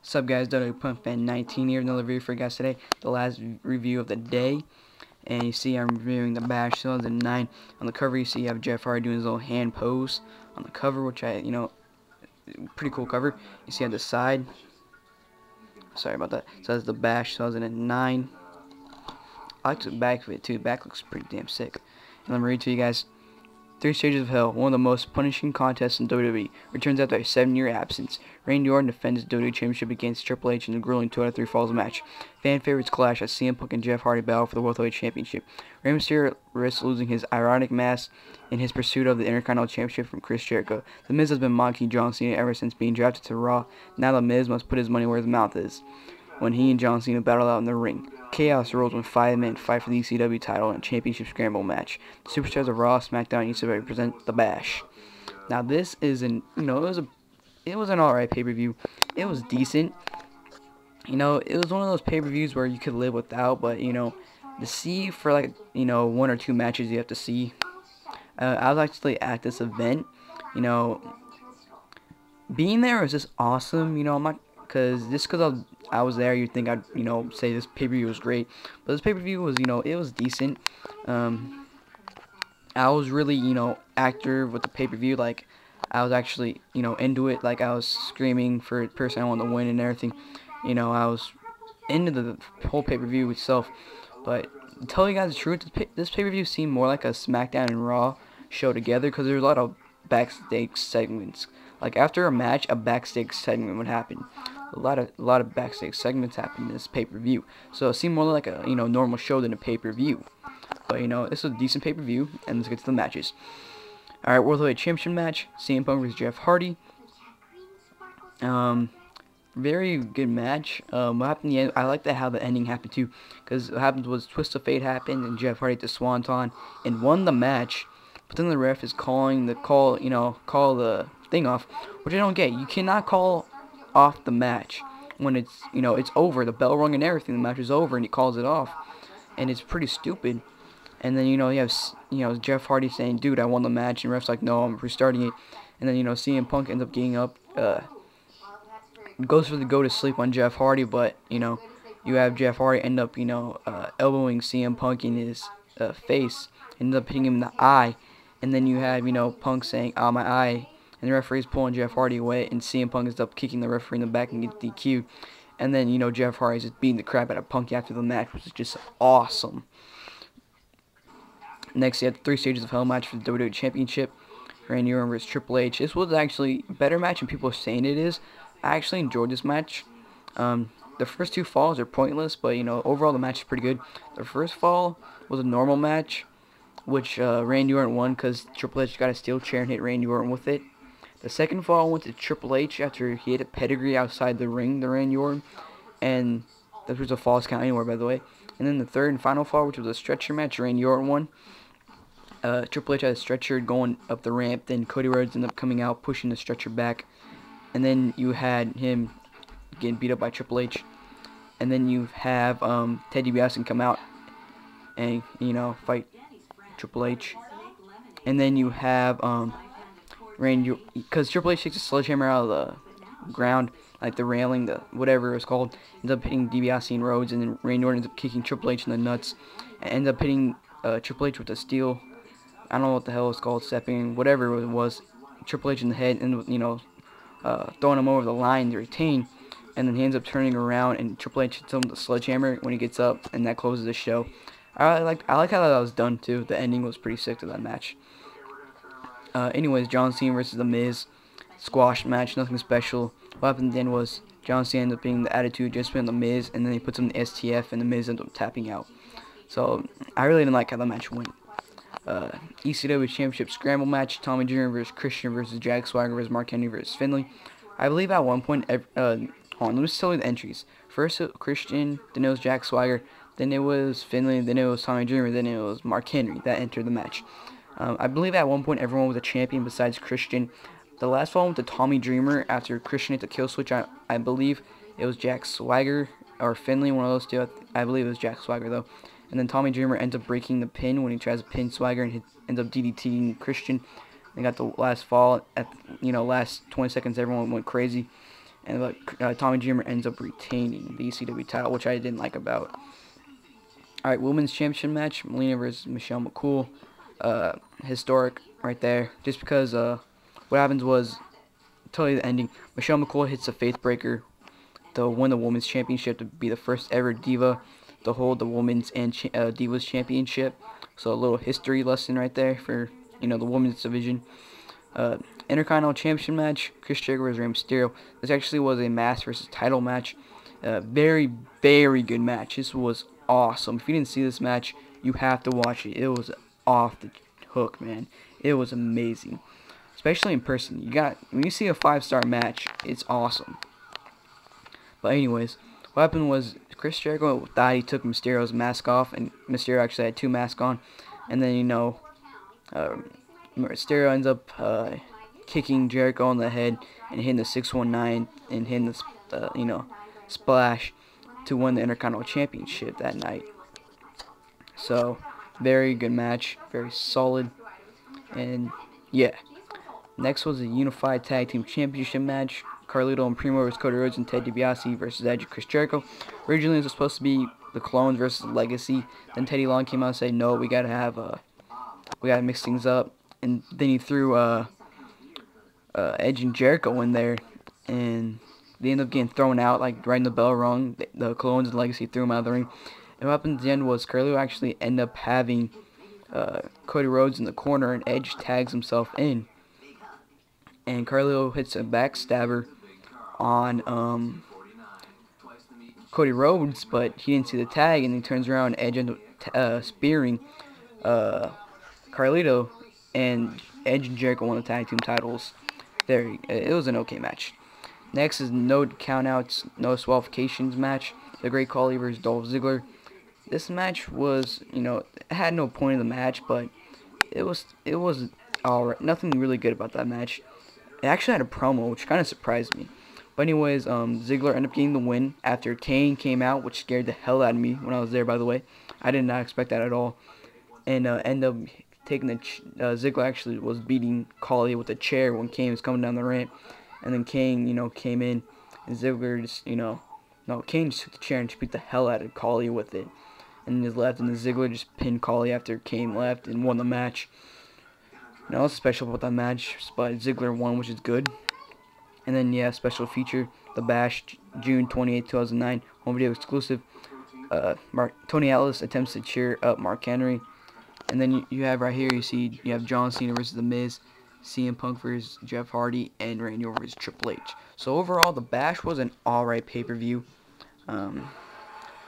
What's up, guys? WWE Punk Fan 19 here. Another review for you guys today. The last review of the day. And you see I'm reviewing The Bash 2009. On the cover, you see you have Jeff Hardy doing his little hand pose on the cover, which pretty cool cover. You see on the side. Sorry about that. So that's The Bash 2009. I like the back of it too. The back looks pretty damn sick. And let me read to you guys. 3 Stages of Hell, one of the most punishing contests in WWE, returns after a 7-year absence. Randy Orton defends his WWE Championship against Triple H in a grueling 2 out of 3 falls match. Fan favorites clash as CM Punk and Jeff Hardy battle for the World Heavyweight Championship. Rey Mysterio risks losing his ironic mask in his pursuit of the Intercontinental Championship from Chris Jericho. The Miz has been mocking John Cena ever since being drafted to Raw. Now the Miz must put his money where his mouth is when he and John Cena battle out in the ring. Chaos rolls when 5 men fight for the ECW title in a championship scramble match. The Superstars of Raw, SmackDown, and ECW present The Bash. Now this is it was an alright pay-per-view. It was decent. It was one of those pay-per-views where you could live without, but to see for 1 or 2 matches you have to see. I was actually at this event. Being there was just awesome. I'm not because I was there, you'd think I'd, say this pay-per-view was great. But this pay-per-view was, it was decent. I was really, active with the pay-per-view. I was actually, into it. I was screaming for the person I wanted to win and everything. I was into the whole pay-per-view itself. But to tell you guys the truth, this pay-per-view seemed more like a SmackDown and Raw show together because there was a lot of backstage segments. After a match, a backstage segment would happen. A lot of backstage segments happen in this pay-per-view. So it seemed more like a normal show than a pay-per-view. But this was a decent pay-per-view, and let's get to the matches. All right, World Heavyweight Championship match: CM Punk versus Jeff Hardy. Very good match. What happened in the end? I like how the ending happened too, because what happened was Twist of Fate happened, and Jeff Hardy hit the Swanton and won the match. But then the ref is calling the call the thing off, which I don't get. You cannot call off the match when it's it's over. The bell rung and everything. The match is over, and he calls it off, and it's pretty stupid. And then you have Jeff Hardy saying, "Dude, I won the match," and the ref's like, "No, I'm restarting it." And then CM Punk ends up getting up, goes for the go to sleep on Jeff Hardy, but you have Jeff Hardy end up elbowing CM Punk in his face, ends up hitting him in the eye, and then you have Punk saying, "Ah, my eye." And the referee's pulling Jeff Hardy away, and CM Punk ends up kicking the referee in the back and gets DQ'd. And then, Jeff Hardy's just beating the crap out of Punk after the match, which is just awesome. Next, you have the 3 Stages of Hell match for the WWE Championship. Randy Orton versus Triple H. This was actually a better match than people are saying it is. I actually enjoyed this match. The first 2 falls are pointless, but, overall the match is pretty good. The first fall was a normal match, which Randy Orton won because Triple H got a steel chair and hit Randy Orton with it. The second fall went to Triple H after he hit a pedigree outside the ring, the Randy Orton, and that was a false count anywhere, by the way. And then the third and final fall, which was a stretcher match, Randy Orton won. Triple H had a stretcher going up the ramp, then Cody Rhodes ended up coming out, pushing the stretcher back, and then you had him getting beat up by Triple H, and then you have Ted DiBiase come out and fight Triple H, and then you have Randy, because Triple H takes a sledgehammer out of the ground, the railing, the whatever it was called, ends up hitting DiBiase and Rhodes, and then Randy Orton ends up kicking Triple H in the nuts, and ends up hitting Triple H with a steel, I don't know what the hell it's called, stepping, whatever it was, Triple H in the head, and throwing him over the line to retain, and then he ends up turning around, and Triple H hits him with the sledgehammer when he gets up, and that closes the show. I like how that was done too. The ending was pretty sick to that match. Anyways, John Cena versus The Miz, squash match, nothing special. What happened then was John Cena ended up being the Attitude Adjustment on The Miz, and then he puts him in the STF, and The Miz ended up tapping out. So I really didn't like how the match went. ECW Championship Scramble match, Tommy Dreamer versus Christian versus Jack Swagger versus Mark Henry versus Finlay. I believe at one point, hold on, let me just tell you the entries. First Christian, then it was Jack Swagger, then it was Finlay, then it was Tommy Dreamer, then it was Mark Henry that entered the match. I believe at one point everyone was a champion besides Christian. The last fall went to Tommy Dreamer after Christian hit the kill switch. I believe it was Jack Swagger or Finlay, one of those two. I believe it was Jack Swagger though. And then Tommy Dreamer ends up breaking the pin when he tries to pin Swagger and ends up DDTing Christian. They got the last fall at last 20 seconds. Everyone went crazy, and Tommy Dreamer ends up retaining the ECW title, which I didn't like about. Alright, Women's Championship match, Melina versus Michelle McCool. Historic right there. Just because what happens was, I'll tell you the ending. Michelle McCool hits a Faith Breaker to win the Women's Championship, to be the first ever diva to hold the Women's and Divas Championship. So a little history lesson right there for, the Women's division. Intercontinental Championship match, Chris Jericho versus Rey Mysterio. This actually was a mask versus title match. Very, very good match. This was awesome. If you didn't see this match, you have to watch it. It was off the hook, man. It was amazing. Especially in person. When you see a 5-star match, it's awesome. But anyways, what happened was Chris Jericho thought he took Mysterio's mask off, and Mysterio actually had 2 masks on. And then, Mysterio ends up kicking Jericho on the head and hitting the 619 and hitting the, splash to win the Intercontinental Championship that night. So, very good match, very solid, and yeah. Next was a Unified Tag Team Championship match, Carlito and Primo versus Cody Rhodes and Ted DiBiase versus Edge and Chris Jericho. Originally, it was supposed to be the Clones versus Legacy. Then Teddy Long came out and said, no, we gotta mix things up. And then he threw Edge and Jericho in there, and they ended up getting thrown out, like right in the bell rung. The Clones and Legacy threw them out of the ring. And what happened at the end was Carlito actually ended up having Cody Rhodes in the corner, and Edge tags himself in. And Carlito hits a backstabber on Cody Rhodes, but he didn't see the tag, and he turns around, and Edge ends up spearing Carlito, and Edge and Jericho won the tag team titles. It was an okay match. Next is no countouts, no disqualifications match, the Great Khali versus Dolph Ziggler. This match was, it had no point in the match, but it was alright. Nothing really good about that match. It actually had a promo, which kind of surprised me. But anyways, Ziggler ended up getting the win after Kane came out, which scared the hell out of me when I was there, by the way. I did not expect that at all. And ended up taking Ziggler actually was beating Khali with a chair when Kane was coming down the ramp. And then Kane, came in, and Ziggler just, Kane just took the chair and just beat the hell out of Khali with it. And just left, and then Ziggler just pinned Khali after Kane left and won the match. What's special about that match? But Ziggler won, which is good. And then, yeah, special feature, The Bash, June 28, 2009, home video exclusive. Tony Atlas attempts to cheer up Mark Henry. And then you have right here, you have John Cena versus The Miz, CM Punk versus Jeff Hardy, and Randy Orton versus Triple H. So overall, The Bash was an alright pay-per-view.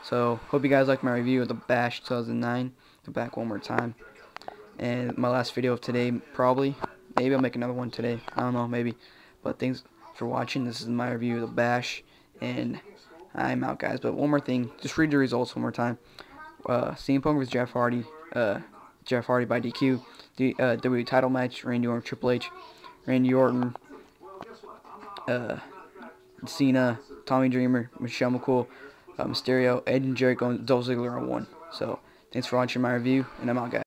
So hope you guys liked my review of The Bash 2009. Go back one more time. And my last video of today, probably. Maybe I'll make another one today. I don't know, maybe. But thanks for watching. This is my review of The Bash. And I'm out, guys. But one more thing. Just read the results one more time. CM Punk versus Jeff Hardy. Jeff Hardy by DQ. The WWE title match. Randy Orton, Triple H. Randy Orton. Cena. Tommy Dreamer. Michelle McCool. Mysterio. Edge and Jericho. And Dolph Ziggler on one. So, thanks for watching my review. And I'm out, guys.